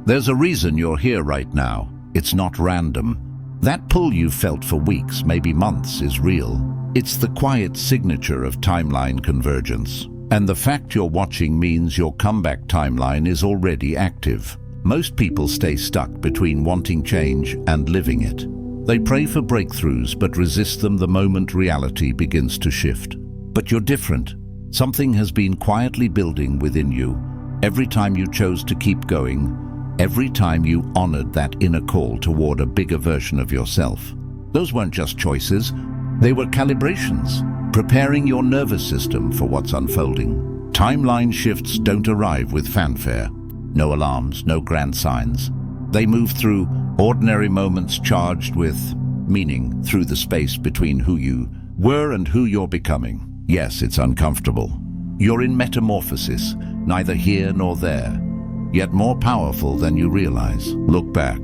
There's a reason you're here right now. It's not random. That pull you felt for weeks, maybe months, is real. It's the quiet signature of timeline convergence. And the fact you're watching means your comeback timeline is already active. Most people stay stuck between wanting change and living it. They pray for breakthroughs but resist them the moment reality begins to shift. But you're different. Something has been quietly building within you. Every time you chose to keep going, every time you honored that inner call toward a bigger version of yourself. Those weren't just choices, they were calibrations, preparing your nervous system for what's unfolding. Timeline shifts don't arrive with fanfare. No alarms, no grand signs. They move through ordinary moments charged with meaning, through the space between who you were and who you're becoming. Yes, it's uncomfortable. You're in metamorphosis, neither here nor there, yet more powerful than you realize. Look back.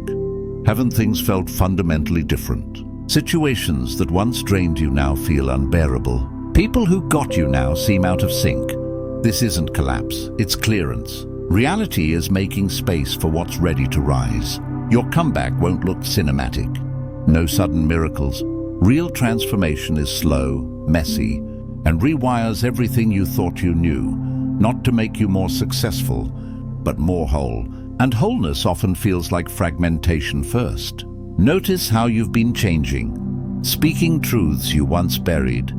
Haven't things felt fundamentally different? Situations that once drained you now feel unbearable. People who got you now seem out of sync. This isn't collapse, it's clearance. Reality is making space for what's ready to rise. Your comeback won't look cinematic. No sudden miracles. Real transformation is slow, messy, and rewires everything you thought you knew, not to make you more successful, but more whole. And wholeness often feels like fragmentation first. Notice how you've been changing, speaking truths you once buried,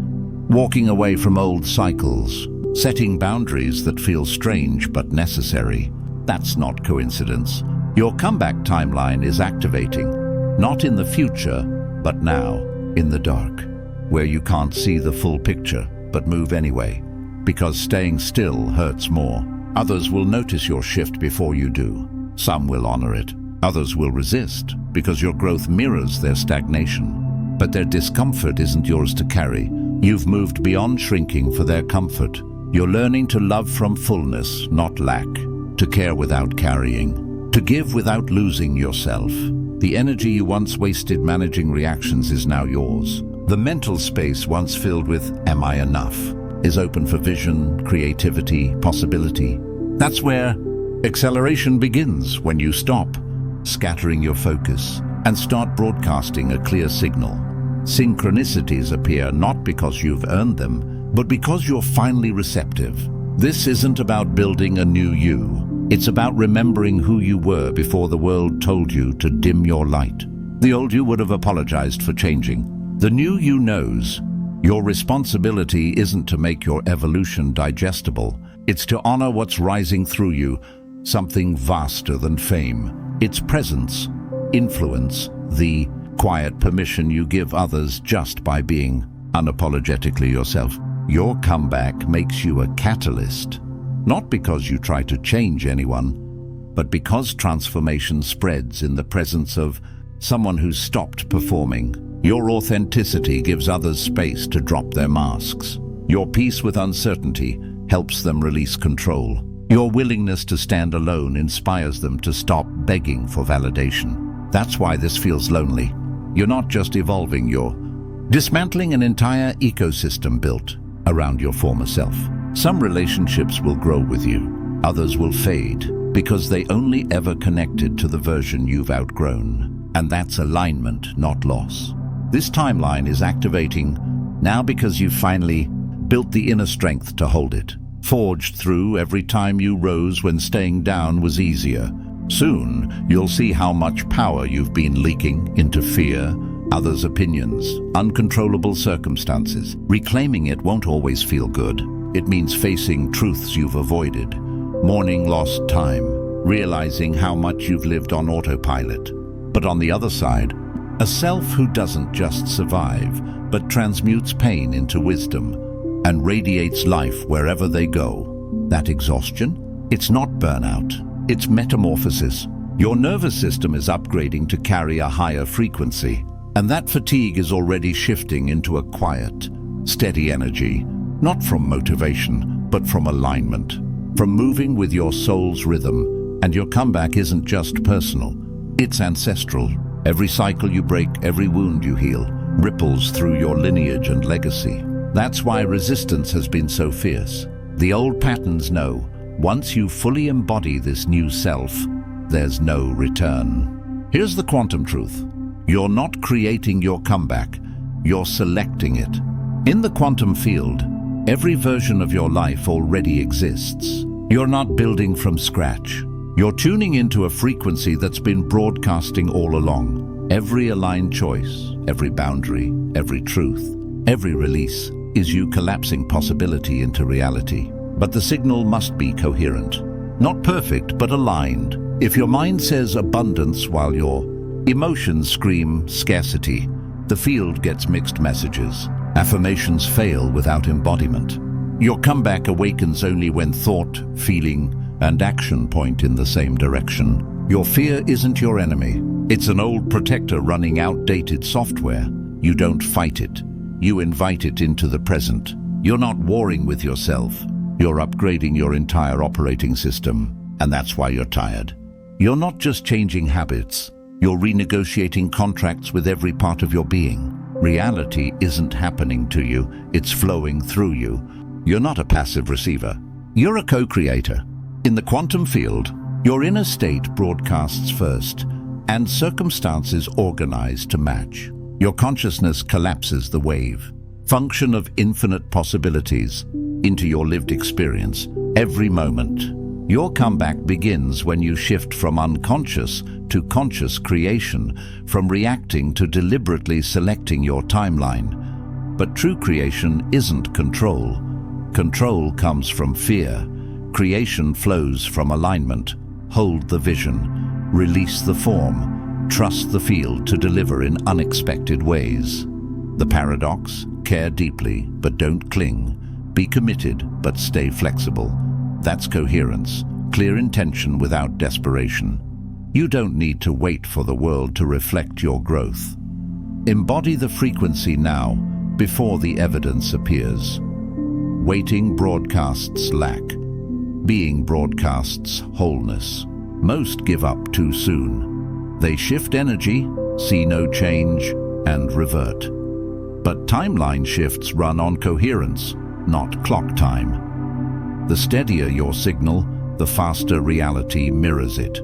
walking away from old cycles, setting boundaries that feel strange but necessary. That's not coincidence. Your comeback timeline is activating, not in the future, but now, in the dark, where you can't see the full picture, but move anyway, because staying still hurts more. Others will notice your shift before you do. Some will honor it. Others will resist, because your growth mirrors their stagnation. But their discomfort isn't yours to carry. You've moved beyond shrinking for their comfort. You're learning to love from fullness, not lack, to care without carrying, to give without losing yourself. The energy you once wasted managing reactions is now yours. The mental space once filled with "am I enough?" is open for vision, creativity, possibility. That's where acceleration begins, when you stop scattering your focus and start broadcasting a clear signal. Synchronicities appear not because you've earned them, but because you're finally receptive. This isn't about building a new you. It's about remembering who you were before the world told you to dim your light. The old you would have apologized for changing. The new you knows your responsibility isn't to make your evolution digestible. It's to honor what's rising through you, something vaster than fame. It's presence, influence, the quiet permission you give others just by being unapologetically yourself. Your comeback makes you a catalyst, not because you try to change anyone, but because transformation spreads in the presence of someone who's stopped performing. Your authenticity gives others space to drop their masks. Your peace with uncertainty helps them release control. Your willingness to stand alone inspires them to stop begging for validation. That's why this feels lonely. You're not just evolving, you're dismantling an entire ecosystem built around your former self. Some relationships will grow with you, others will fade, because they only ever connected to the version you've outgrown. And that's alignment, not loss. This timeline is activating now because you've finally built the inner strength to hold it, forged through every time you rose when staying down was easier. Soon, you'll see how much power you've been leaking into fear, others' opinions, uncontrollable circumstances. Reclaiming it won't always feel good. It means facing truths you've avoided, mourning lost time, realizing how much you've lived on autopilot. But on the other side, a self who doesn't just survive, but transmutes pain into wisdom and radiates life wherever they go. That exhaustion? It's not burnout, it's metamorphosis. Your nervous system is upgrading to carry a higher frequency, and that fatigue is already shifting into a quiet, steady energy, not from motivation, but from alignment, from moving with your soul's rhythm. And your comeback isn't just personal, it's ancestral. Every cycle you break, every wound you heal, ripples through your lineage and legacy. That's why resistance has been so fierce. The old patterns know, once you fully embody this new self, there's no return. Here's the quantum truth. You're not creating your comeback, you're selecting it. In the quantum field, every version of your life already exists. You're not building from scratch. You're tuning into a frequency that's been broadcasting all along. Every aligned choice, every boundary, every truth, every release is you collapsing possibility into reality. But the signal must be coherent. Not perfect, but aligned. If your mind says abundance while your emotions scream scarcity, the field gets mixed messages. Affirmations fail without embodiment. Your comeback awakens only when thought, feeling, and action point in the same direction. Your fear isn't your enemy. It's an old protector running outdated software. You don't fight it. You invite it into the present. You're not warring with yourself. You're upgrading your entire operating system, and that's why you're tired. You're not just changing habits. You're renegotiating contracts with every part of your being. Reality isn't happening to you, it's flowing through you. You're not a passive receiver. You're a co-creator. In the quantum field, your inner state broadcasts first, and circumstances organize to match. Your consciousness collapses the wave, function of infinite possibilities, into your lived experience, every moment. Your comeback begins when you shift from unconscious to conscious creation, from reacting to deliberately selecting your timeline. But true creation isn't control. Control comes from fear. Creation flows from alignment. Hold the vision. Release the form. Trust the field to deliver in unexpected ways. The paradox: care deeply, but don't cling. Be committed, but stay flexible. That's coherence, clear intention without desperation. You don't need to wait for the world to reflect your growth. Embody the frequency now, before the evidence appears. Waiting broadcasts lack. Being broadcasts wholeness. Most give up too soon. They shift energy, see no change, and revert. But timeline shifts run on coherence, not clock time. The steadier your signal, the faster reality mirrors it.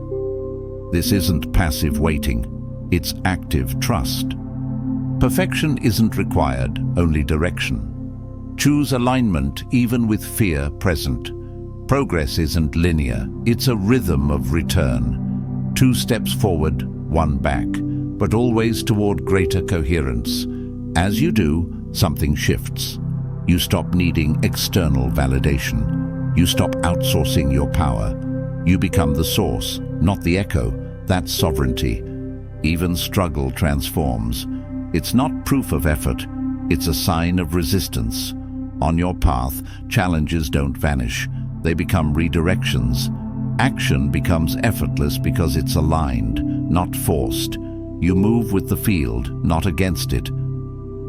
This isn't passive waiting, it's active trust. Perfection isn't required, only direction. Choose alignment even with fear present. Progress isn't linear, it's a rhythm of return. 2 steps forward, 1 back, but always toward greater coherence. As you do, something shifts. You stop needing external validation. You stop outsourcing your power. You become the source, not the echo. That's sovereignty. Even struggle transforms. It's not proof of effort, it's a sign of resistance. On your path, challenges don't vanish. They become redirections. Action becomes effortless because it's aligned, not forced. You move with the field, not against it.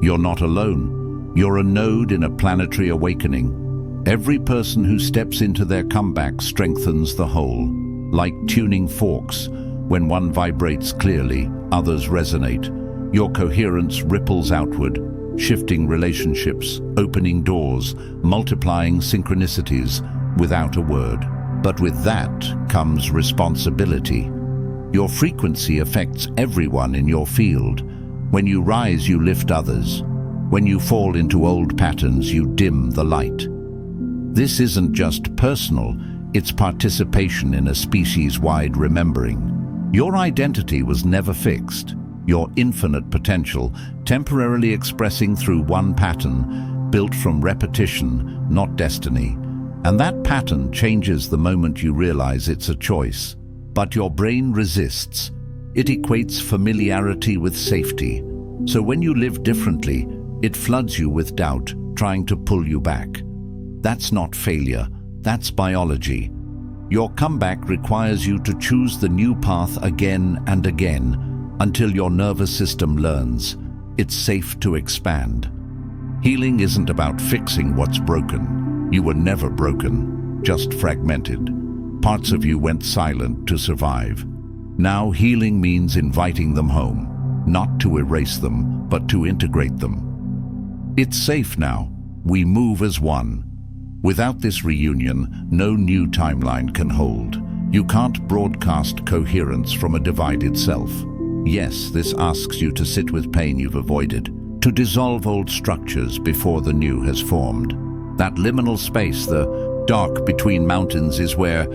You're not alone. You're a node in a planetary awakening. Every person who steps into their comeback strengthens the whole. Like tuning forks, when one vibrates clearly, others resonate. Your coherence ripples outward, shifting relationships, opening doors, multiplying synchronicities without a word. But with that comes responsibility. Your frequency affects everyone in your field. When you rise, you lift others. When you fall into old patterns, you dim the light. This isn't just personal, it's participation in a species-wide remembering. Your identity was never fixed. Your infinite potential, temporarily expressing through one pattern, built from repetition, not destiny. And that pattern changes the moment you realize it's a choice. But your brain resists. It equates familiarity with safety. So when you live differently, it floods you with doubt, trying to pull you back. That's not failure, that's biology. Your comeback requires you to choose the new path again and again, until your nervous system learns it's safe to expand. Healing isn't about fixing what's broken. You were never broken, just fragmented. Parts of you went silent to survive. Now healing means inviting them home, not to erase them, but to integrate them. It's safe now. We move as one. Without this reunion, no new timeline can hold. You can't broadcast coherence from a divided self. Yes, this asks you to sit with pain you've avoided, to dissolve old structures before the new has formed. That liminal space, the dark between mountains, is where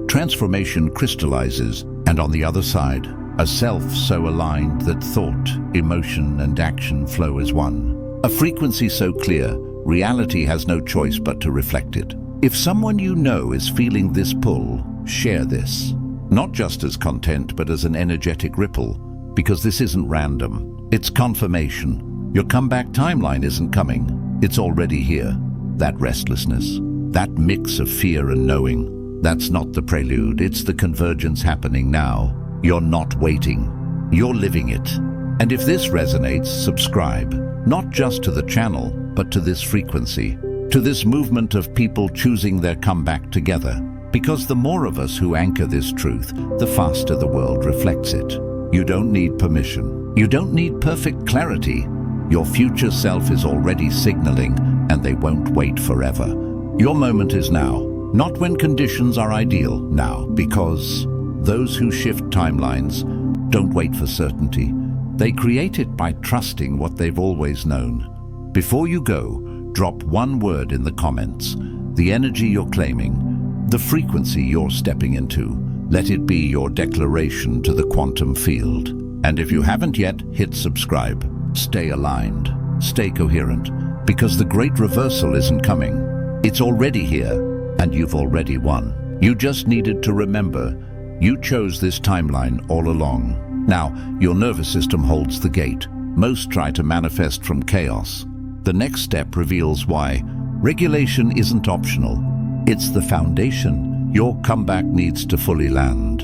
transformation crystallizes, and on the other side, a self so aligned that thought, emotion, and action flow as one. A frequency so clear, reality has no choice but to reflect it. If someone you know is feeling this pull, share this. Not just as content, but as an energetic ripple, because this isn't random. It's confirmation. Your comeback timeline isn't coming. It's already here. That restlessness, that mix of fear and knowing, that's not the prelude, it's the convergence happening now. You're not waiting. You're living it. And if this resonates, subscribe, not just to the channel, but to this frequency, to this movement of people choosing their comeback together. Because the more of us who anchor this truth, the faster the world reflects it. You don't need permission. You don't need perfect clarity. Your future self is already signaling, and they won't wait forever. Your moment is now, not when conditions are ideal, now, because those who shift timelines don't wait for certainty. They create it by trusting what they've always known. Before you go, drop one word in the comments, the energy you're claiming, the frequency you're stepping into. Let it be your declaration to the quantum field. And if you haven't yet, hit subscribe. Stay aligned, stay coherent, because the great reversal isn't coming. It's already here, and you've already won. You just needed to remember, you chose this timeline all along. Now, your nervous system holds the gate. Most try to manifest from chaos. The next step reveals why. Regulation isn't optional. It's the foundation your comeback needs to fully land.